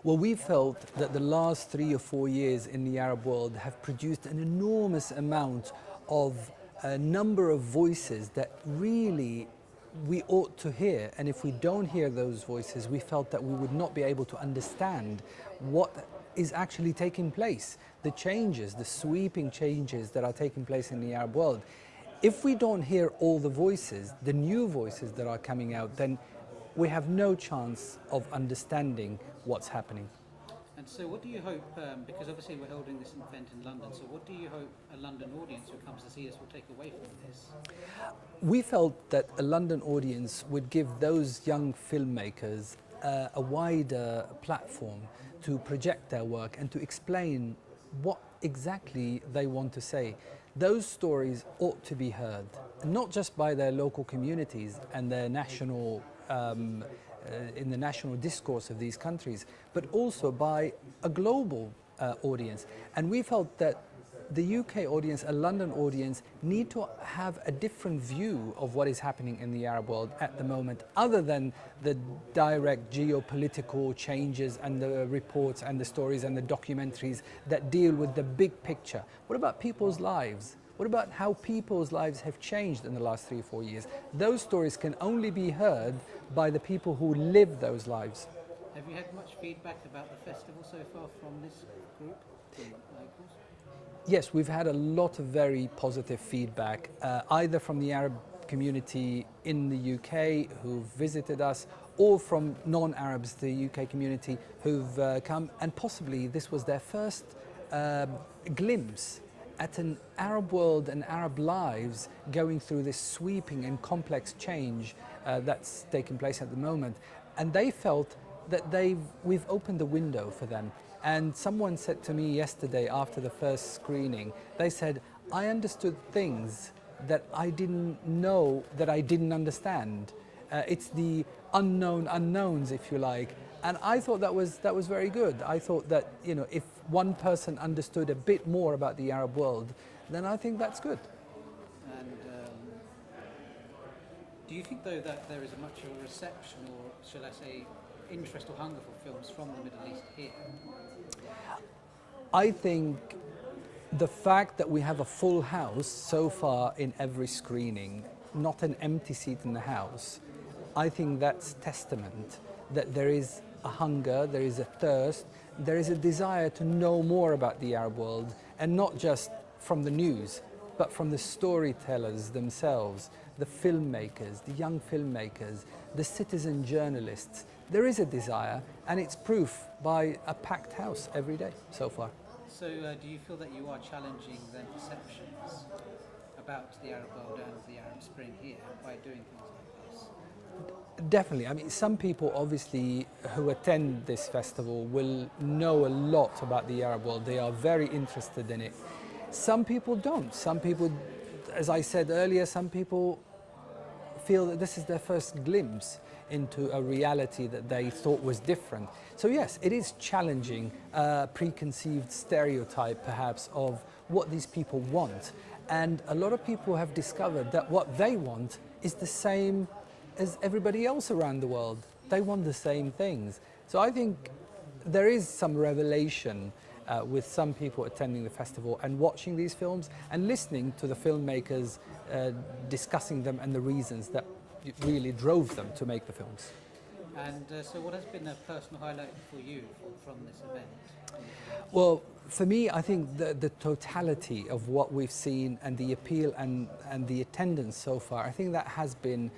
Well, we felt that the last 3 or 4 years in the Arab world have produced an enormous amount of a number of voices that really we ought to hear. And if we don't hear those voices, we felt that we would not be able to understand what is actually taking place, the changes, the sweeping changes that are taking place in the Arab world. If we don't hear all the voices, the new voices that are coming out, then we have no chance of understanding what's happening. And so what do you hope, because obviously we're holding this event in London, so what do you hope a London audience who comes to see us will take away from this? We felt that a London audience would give those young filmmakers a wider platform to project their work and to explain what exactly they want to say. Those stories ought to be heard, not just by their local communities and their national in the national discourse of these countries, but also by a global audience. And we felt that the UK audience, a London audience, need to have a different view of what is happening in the Arab world at the moment, other than the direct geopolitical changes and the reports and the stories and the documentaries that deal with the big picture. What about people's lives? What about how people's lives have changed in the last 3 or 4 years? Those stories can only be heard by the people who live those lives. Have you had much feedback about the festival so far from this group, from locals? Yes, we've had a lot of very positive feedback, either from the Arab community in the UK who've visited us, or from non-Arabs, the UK community who've come, and possibly this was their first glimpse at an Arab world and Arab lives going through this sweeping and complex change that's taking place at the moment. And they felt that we've opened the window for them. And someone said to me yesterday after the first screening, they said, I understood things that I didn't know that I didn't understand. It's the unknown unknowns, if you like. And I thought that was very good. I thought that, you know, if one person understood a bit more about the Arab world, then I think that's good. And do you think, though, that there is a much of a reception, or shall I say, interest or hunger for films from the Middle East here? I think the fact that we have a full house so far in every screening, not an empty seat in the house, I think that's testament that there is a hunger, there is a thirst, there is a desire to know more about the Arab world, and not just from the news, but from the storytellers themselves, the filmmakers, the young filmmakers, the citizen journalists. There is a desire, and it's proof by a packed house every day so far. So do you feel that you are challenging the perceptions about the Arab world and the Arab Spring here by doing things like this? Definitely. I mean, some people obviously who attend this festival will know a lot about the Arab world. They are very interested in it. Some people don't. Some people, as I said earlier, some people feel that this is their first glimpse into a reality that they thought was different. So yes, it is challenging a preconceived stereotype perhaps of what these people want. And a lot of people have discovered that what they want is the same as everybody else around the world. They want the same things. So I think there is some revelation with some people attending the festival and watching these films and listening to the filmmakers discussing them and the reasons that really drove them to make the films. And so what has been a personal highlight for you from this event? Well, for me, I think the totality of what we've seen and the appeal and the attendance so far, I think that has been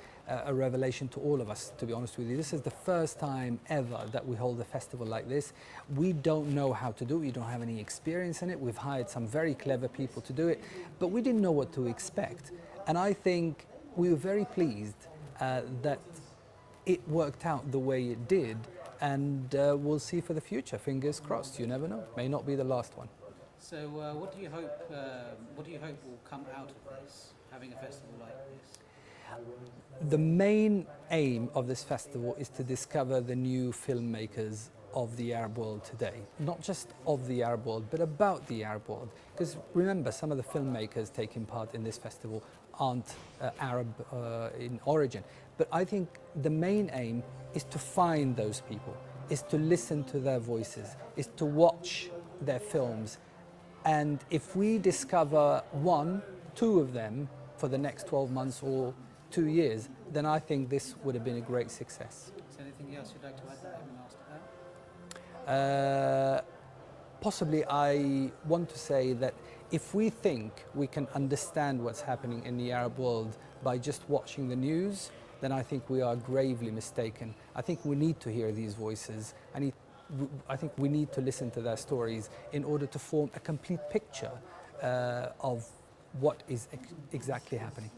a revelation to all of us, to be honest with you. This is the first time ever that we hold a festival like this. We don't know how to do it, we don't have any experience in it. We've hired some very clever people to do it, but we didn't know what to expect. And I think we were very pleased that it worked out the way it did, and we'll see for the future. Fingers crossed. You never know. May not be the last one. So, what do you hope? What do you hope will come out of this? Having a festival like this. The main aim of this festival is to discover the new filmmakers of the Arab world today. Not just of the Arab world, but about the Arab world. Because remember, some of the filmmakers taking part in this festival aren't Arab in origin. But I think the main aim is to find those people, is to listen to their voices, is to watch their films. And if we discover one, two of them for the next 12 months or 2 years, then I think this would have been a great success. Is there anything else you'd like to add that I haven't asked about? Possibly I want to say that if we think we can understand what's happening in the Arab world by just watching the news, then I think we are gravely mistaken. I think we need to hear these voices, and I think we need to listen to their stories in order to form a complete picture of what is exactly happening.